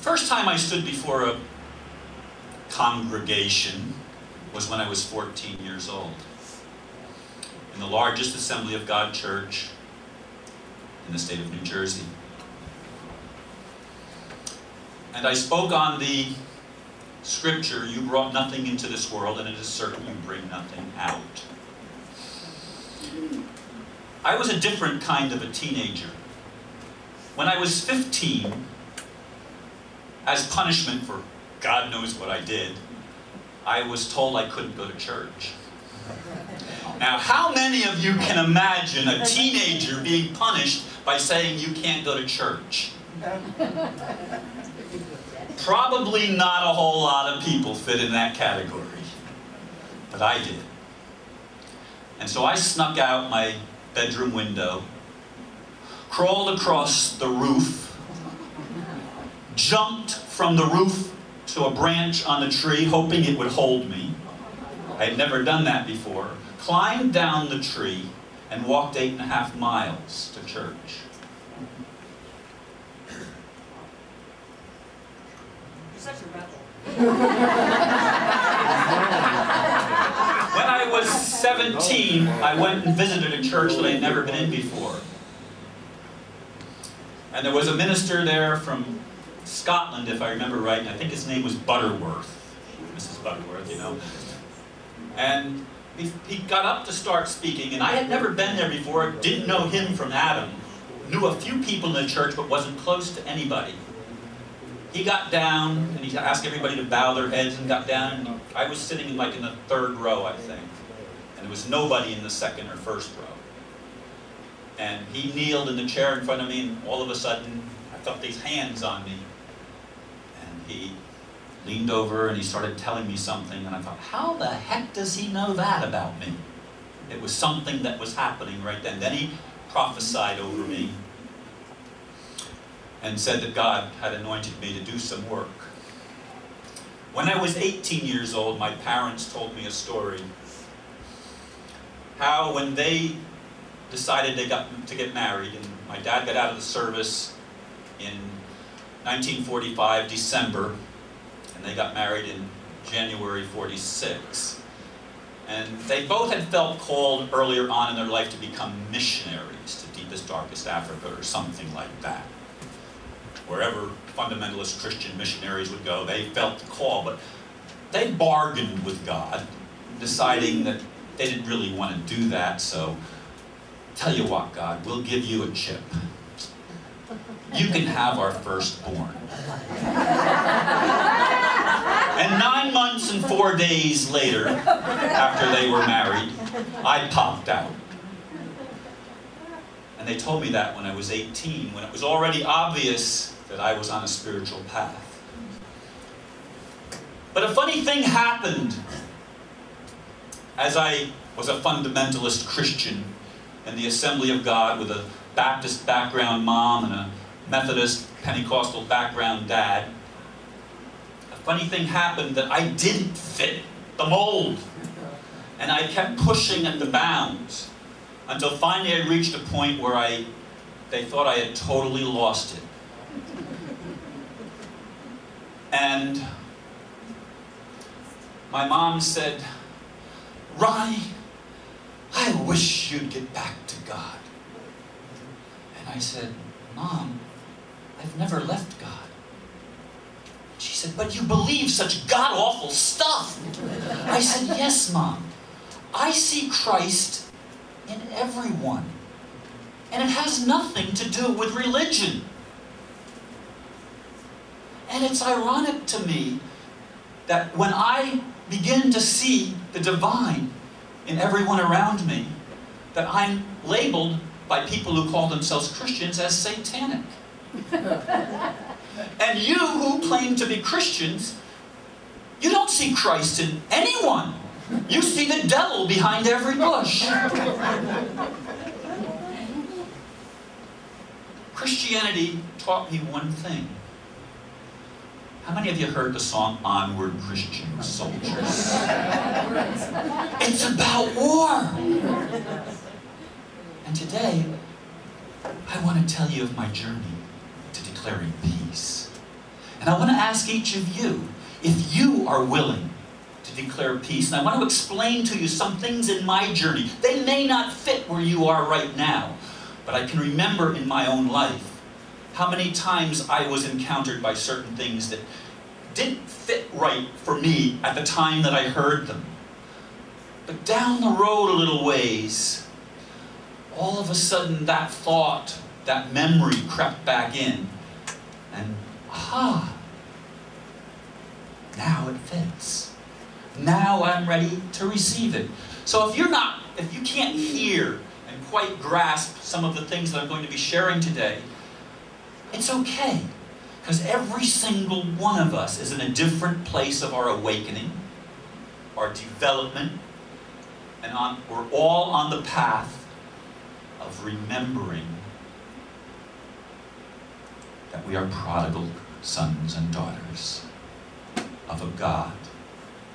First time I stood before a congregation was when I was 14 years old, in the largest Assembly of God church in the state of New Jersey. And I spoke on the scripture, "You brought nothing into this world, and it is certain you bring nothing out." I was a different kind of a teenager. When I was 15, as punishment for God knows what I did, I was told I couldn't go to church. Now, how many of you can imagine a teenager being punished by saying you can't go to church? Probably not a whole lot of people fit in that category, but I did. And so I snuck out my bedroom window, crawled across the roof, jumped from the roof to a branch on a tree, hoping it would hold me. I had never done that before. Climbed down the tree and walked 8.5 miles to church. You're such a rebel. When I was 17, I went and visited a church that I had never been in before. And there was a minister there from Scotland, if I remember right, and I think his name was Butterworth. Mrs. Butterworth, you know. And he got up to start speaking, and I had never been there before, didn't know him from Adam. Knew a few people in the church, but wasn't close to anybody. He got down, and he asked everybody to bow their heads, and got down, and I was sitting in the 3rd row, I think. And there was nobody in the 2nd or 1st row. And he kneeled in the chair in front of me, and all of a sudden, I felt these hands on me. And he leaned over, and he started telling me something, and I thought, how the heck does he know that about me? It was something that was happening right then. Then he prophesied over me, and said that God had anointed me to do some work. When I was 18 years old, my parents told me a story. How when they decided they got to get married, and my dad got out of the service in 1945, December, and they got married in January 46. And they both had felt called earlier on in their life to become missionaries to deepest, darkest Africa or something like that. Wherever fundamentalist Christian missionaries would go, they felt the call, but they bargained with God, deciding that they didn't really want to do that, so tell you what, God, we'll give you a chip. You can have our firstborn. And 9 months and 4 days later, after they were married, I popped out. And they told me that when I was 18, when it was already obvious that I was on a spiritual path. But a funny thing happened as I was a fundamentalist Christian in the Assembly of God with a Baptist background mom and a Methodist Pentecostal background dad. A funny thing happened that I didn't fit the mold. And I kept pushing at the bounds until finally I reached a point where they thought I had totally lost it. And my mom said, "Ronnie, I wish you'd get back to God." And I said, "Mom, I've never left God." She said, "But you believe such god-awful stuff." I said, "Yes, Mom. I see Christ in everyone. And it has nothing to do with religion." And it's ironic to me that when I begin to see the divine in everyone around me, that I'm labeled by people who call themselves Christians as satanic. And you who claim to be Christians, you don't see Christ in anyone. You see the devil behind every bush. Christianity taught me one thing. How many of you heard the song "Onward, Christian Soldiers"? It's about war. And today, I want to tell you of my journey to declaring peace. And I want to ask each of you, if you are willing to declare peace, and I want to explain to you some things in my journey. They may not fit where you are right now, but I can remember in my own life how many times I was encountered by certain things that didn't fit right for me at the time that I heard them. But down the road a little ways, all of a sudden that thought, that memory crept back in, and aha, now it fits. Now I'm ready to receive it. So if you can't hear and quite grasp some of the things that I'm going to be sharing today, it's okay. Because every single one of us is in a different place of our awakening, our development, and we're all on the path of remembering that we are prodigal sons and daughters of a God,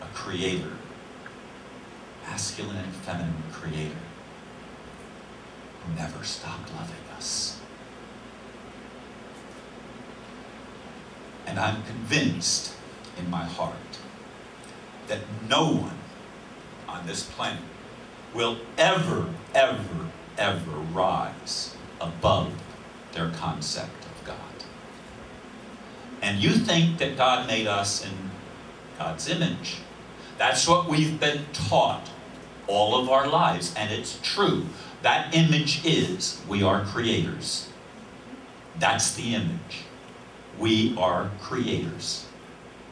a creator, masculine and feminine creator, who never stopped loving us. And I'm convinced in my heart that no one on this planet will ever, ever, ever rise above their concept of God. And you think that God made us in God's image. That's what we've been taught all of our lives, and it's true. That image is, we are creators. That's the image. We are creators.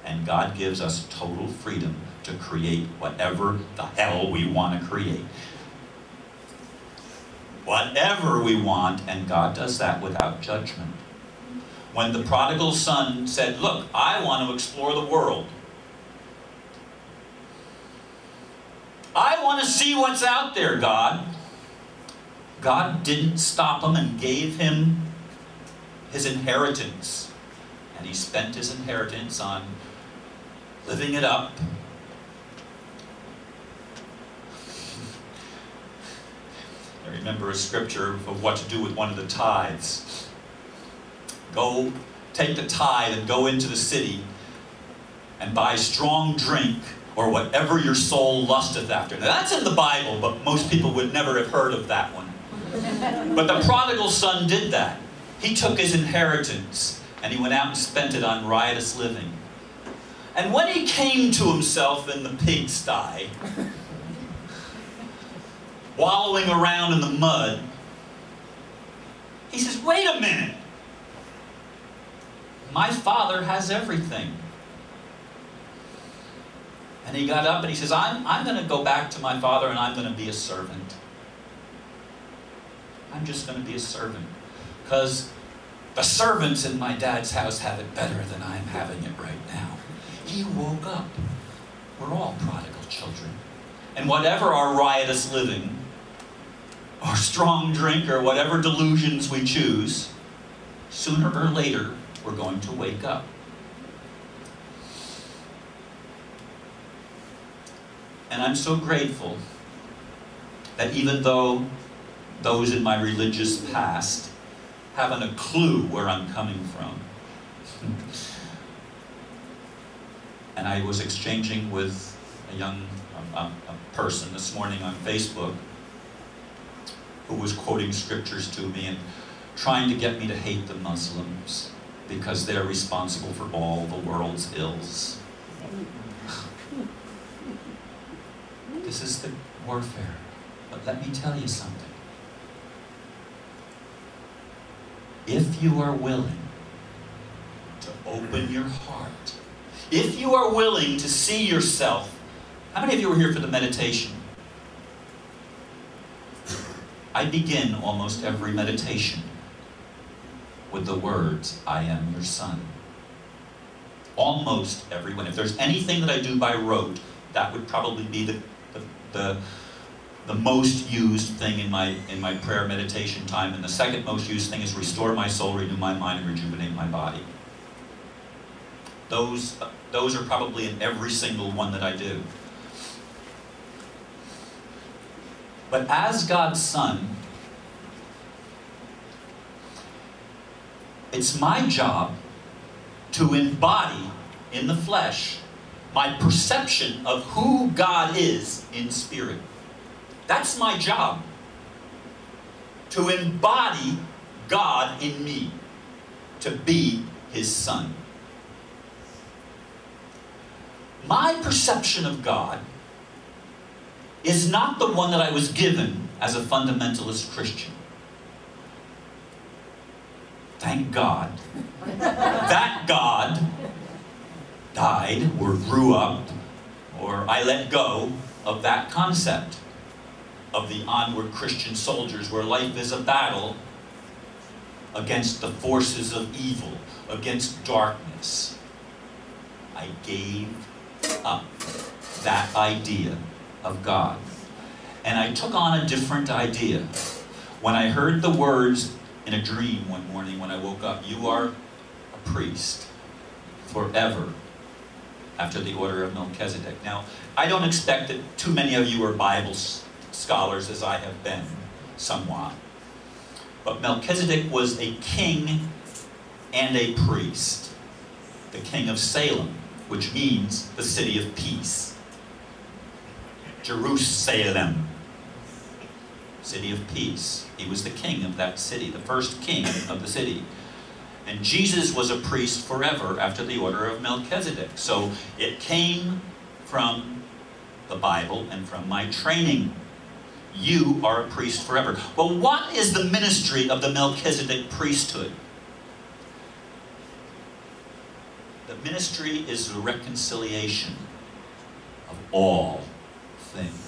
And God gives us total freedom to create whatever the hell we want to create. Whatever we want, and God does that without judgment. When the prodigal son said, look, I want to explore the world. I want to see what's out there, God. God didn't stop him and gave him his inheritance. And he spent his inheritance on living it up. I remember a scripture of what to do with one of the tithes. Go, take the tithe and go into the city and buy strong drink or whatever your soul lusteth after. Now that's in the Bible, but most people would never have heard of that one. But the prodigal son did that. He took his inheritance and he went out and spent it on riotous living. And when he came to himself in the pigsty, wallowing around in the mud, he says, wait a minute. My father has everything. And he got up and he says, I'm going to go back to my father and I'm going to be a servant. I'm just going to be a servant. Because the servants in my dad's house have it better than I'm having it right now. He woke up. We're all prodigal children. And whatever our riotous living, or strong drink, or whatever delusions we choose, sooner or later, we're going to wake up. And I'm so grateful that even though those in my religious past haven't a clue where I'm coming from, and I was exchanging with a person this morning on Facebook who was quoting scriptures to me and trying to get me to hate the Muslims because they're responsible for all the world's ills. This is the warfare. But let me tell you something. If you are willing to open your heart, if you are willing to see yourself, how many of you were here for the meditation? I begin almost every meditation with the words, I am your son. Almost everyone. If there's anything that I do by rote, that would probably be the most used thing in my prayer meditation time, and the second most used thing is restore my soul, renew my mind, and rejuvenate my body. Those are probably in every single one that I do. But as God's son, it's my job to embody in the flesh my perception of who God is in spirit. That's my job. To embody God in me. To be His Son. My perception of God is not the one that I was given as a fundamentalist Christian. Thank God. That God died or grew up, or I let go of that concept of the onward Christian soldiers where life is a battle against the forces of evil, against darkness. I gave up that idea of God. And I took on a different idea. When I heard the words in a dream one morning when I woke up, "You are a priest forever after the order of Melchizedek." Now, I don't expect that too many of you are Bible scholars, as I have been, somewhat. But Melchizedek was a king and a priest. The king of Salem, which means the city of peace. Jerusalem, city of peace. He was the king of that city, the first king of the city. And Jesus was a priest forever after the order of Melchizedek. So it came from the Bible and from my training. You are a priest forever. Well, what is the ministry of the Melchizedek priesthood? The ministry is the reconciliation of all things.